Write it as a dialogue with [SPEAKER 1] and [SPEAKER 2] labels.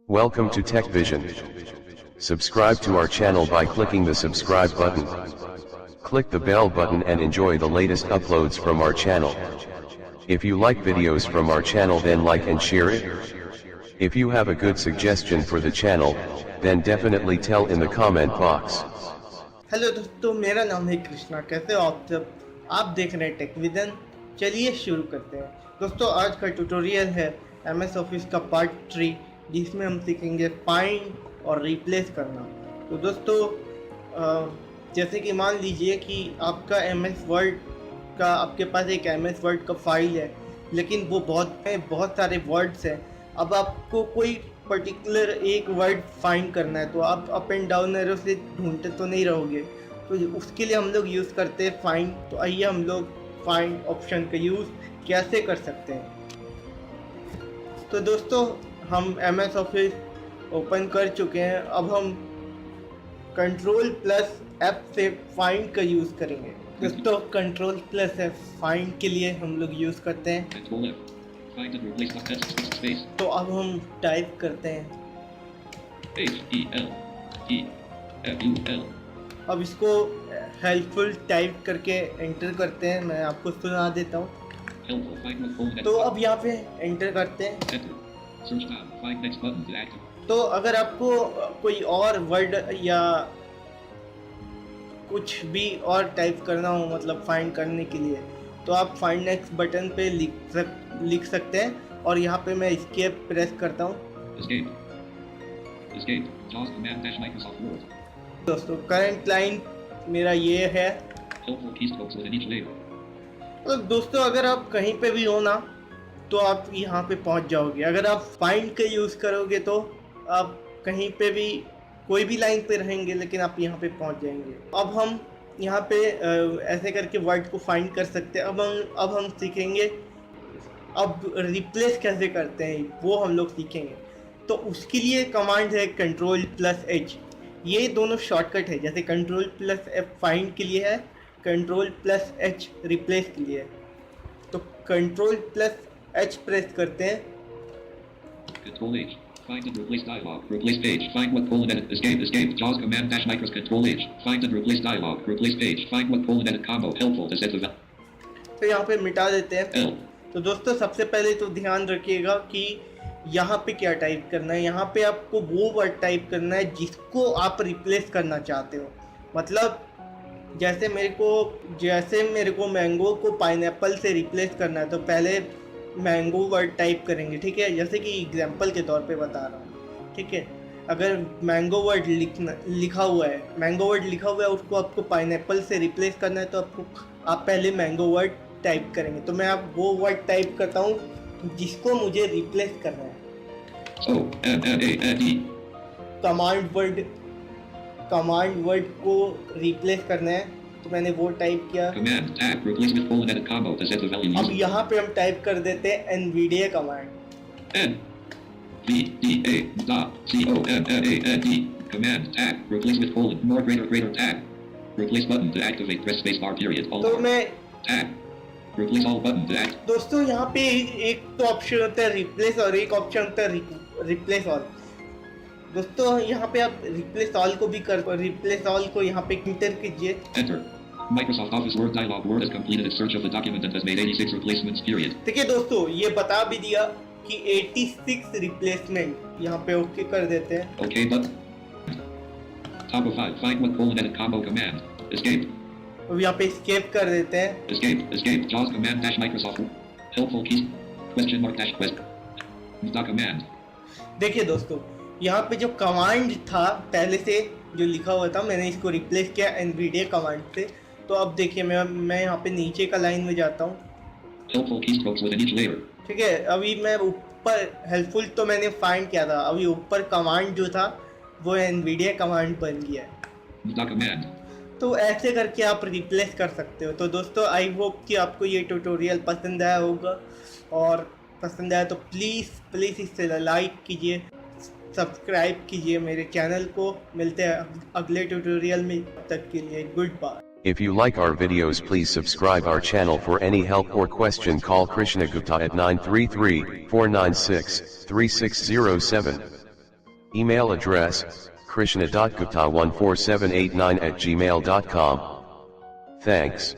[SPEAKER 1] Welcome to Tech Vision. Subscribe to our channel by clicking the subscribe button. Click the bell button and enjoy the latest uploads from our channel. If you like videos from our channel, then like and share it. If you have a good suggestion for the channel, then definitely tell in the comment box.
[SPEAKER 2] Hello दोस्तों, मेरा नाम है कृष्णा। कैसे हो आप सब? आप देख रहे हैं टेक विजन। चलिए शुरू करते हैं। दोस्तों, आज का ट्यूटोरियल है एमएस ऑफिस का पार्ट 3, जिसमें हम सीखेंगे फाइंड और रिप्लेस करना। तो दोस्तों, जैसे कि मान लीजिए कि आपका एमएस वर्ड का, आपके पास एक एमएस वर्ड का फाइल है, लेकिन वो बहुत सारे वर्ड्स हैं। अब आपको कोई पर्टिकुलर एक वर्ड फाइंड करना है, तो आप अप एंड डाउन एरो से ढूंढते तो नहीं रहोगे, तो उसके लिए हम लोग यूज़ करते हैं फाइंड। तो आइए हम लोग फाइंड ऑप्शन का यूज़ कैसे कर सकते हैं। तो दोस्तों, हम एमएस ऑफिस ओपन कर चुके हैं। अब हम Ctrl+F से फाइंड का यूज़ करेंगे। दोस्तों, Ctrl+F फाइंड के लिए हम लोग यूज़ करते हैं। तो अब हम टाइप करते हैं HELPFUL। अब इसको हेल्पफुल टाइप करके एंटर करते हैं। मैं आपको सुना देता हूँ। तो अब यहाँ पे एंटर करते हैं। तो अगर आपको कोई और वर्ड या कुछ भी और टाइप करना हो, मतलब फाइंड करने के लिए, तो आप फाइंड नेक्स्ट बटन पे लिख सकते हैं। और यहाँ पे मैं एस्केप प्रेस करता हूँ। दोस्तों, करंट लाइन मेरा ये है। तो दोस्तों, अगर आप कहीं पे भी हो ना, तो आप यहाँ पे पहुँच जाओगे। अगर आप फाइंड का यूज़ करोगे तो आप कहीं पे भी कोई भी लाइन पे रहेंगे, लेकिन आप यहाँ पे पहुँच जाएंगे। अब हम यहाँ पे ऐसे करके वर्ड को फाइंड कर सकते हैं। अब हम सीखेंगे अब रिप्लेस कैसे करते हैं, वो हम लोग सीखेंगे। तो उसके लिए कमांड है Ctrl+H। ये दोनों शॉर्टकट है। जैसे Ctrl+F फाइंड के लिए है, Ctrl+H रिप्लेस के लिए है। तो Ctrl+H प्रेस करते हैं।
[SPEAKER 3] Ctrl+H find and replace dialog, replace page, find what colon edit, escape, JAWS command dash micros, Ctrl+H, find and replace dialog, replace page, find what colon edit combo, helpful to set the
[SPEAKER 2] तो यहाँ पे मिटा देते हैं। तो दोस्तों, सबसे पहले तो ध्यान रखिएगा कि यहाँ पे क्या टाइप करना है। यहाँ पे आपको वो वर्ड टाइप करना है जिसको आप रिप्लेस करना चाहते हो। मतलब जैसे मेरे को मैंगो को पाइनएप्पल से रिप्लेस करना है, तो पहले मैंगो वर्ड टाइप करेंगे, ठीक है। जैसे कि एग्जांपल के तौर पे बता रहा हूँ, ठीक है। अगर मैंगो वर्ड लिखा हुआ है, उसको आपको पाइनएप्पल से रिप्लेस करना है, तो आप पहले मैंगो वर्ड टाइप करेंगे। तो मैं आप वो वर्ड टाइप करता हूँ जिसको मुझे रिप्लेस करना है। कमांड वर्ड को रिप्लेस करना है, तो मैंने वो टाइप किया। अब यहाँ पे हम टाइप कर देते हैं NVDA command.
[SPEAKER 3] command tag replace with colon more greater tag replace button to activate press space bar period all
[SPEAKER 2] तो मैं
[SPEAKER 3] tag replace all button to act।
[SPEAKER 2] दोस्तों, यहाँ पे एक तो ऑप्शन होता है रिप्लेस और एक ऑप्शन होता है रिप्लेस ऑल। दोस्तों, यहाँ पे आप रिप्लेस ऑल को भी रिप्लेस ऑल को यहाँ पे इंटर कीजिए।
[SPEAKER 3] Enter Microsoft Office Word dialog Word has completed its search of the document and has made 86 replacements period।
[SPEAKER 2] देखिए दोस्तों, ये बता भी दिया कि 86 रिप्लेसमेंट। यहाँ पे ओके कर देते हैं।
[SPEAKER 3] Okay button top of 5 find what colon edit combo command escape।
[SPEAKER 2] अब यहाँ पे escape कर देते हैं।
[SPEAKER 3] escape JAWS command dash Microsoft helpful keys question mark dash quest command।
[SPEAKER 2] देखिए दोस्तों, यहाँ पे जो कमांड था पहले से जो लिखा हुआ था, मैंने इसको रिप्लेस किया NVDA कमांड से। तो अब देखिए, मैं यहाँ पे नीचे का लाइन में जाता हूँ, ठीक है। अभी मैं ऊपर हेल्पफुल तो मैंने फाइंड किया था, अभी ऊपर कमांड जो था वो NVDA कमांड बन गया है। तो ऐसे करके आप रिप्लेस कर सकते हो। तो दोस्तों, आई होप कि आपको ये ट्यूटोरियल पसंद आया होगा, और पसंद आया तो प्लीज़ इसे लाइक कीजिए, सब्सक्राइब कीजिए मेरे चैनल को। मिलते हैं अगले ट्यूटोरियल में, तब तक के लिए goodbye.
[SPEAKER 1] If you like our videos, please subscribe our channel. For any help or question, call Krishna Gupta at 933-496-3607. Email address, krishna.gupta14789@gmail.com. Thanks.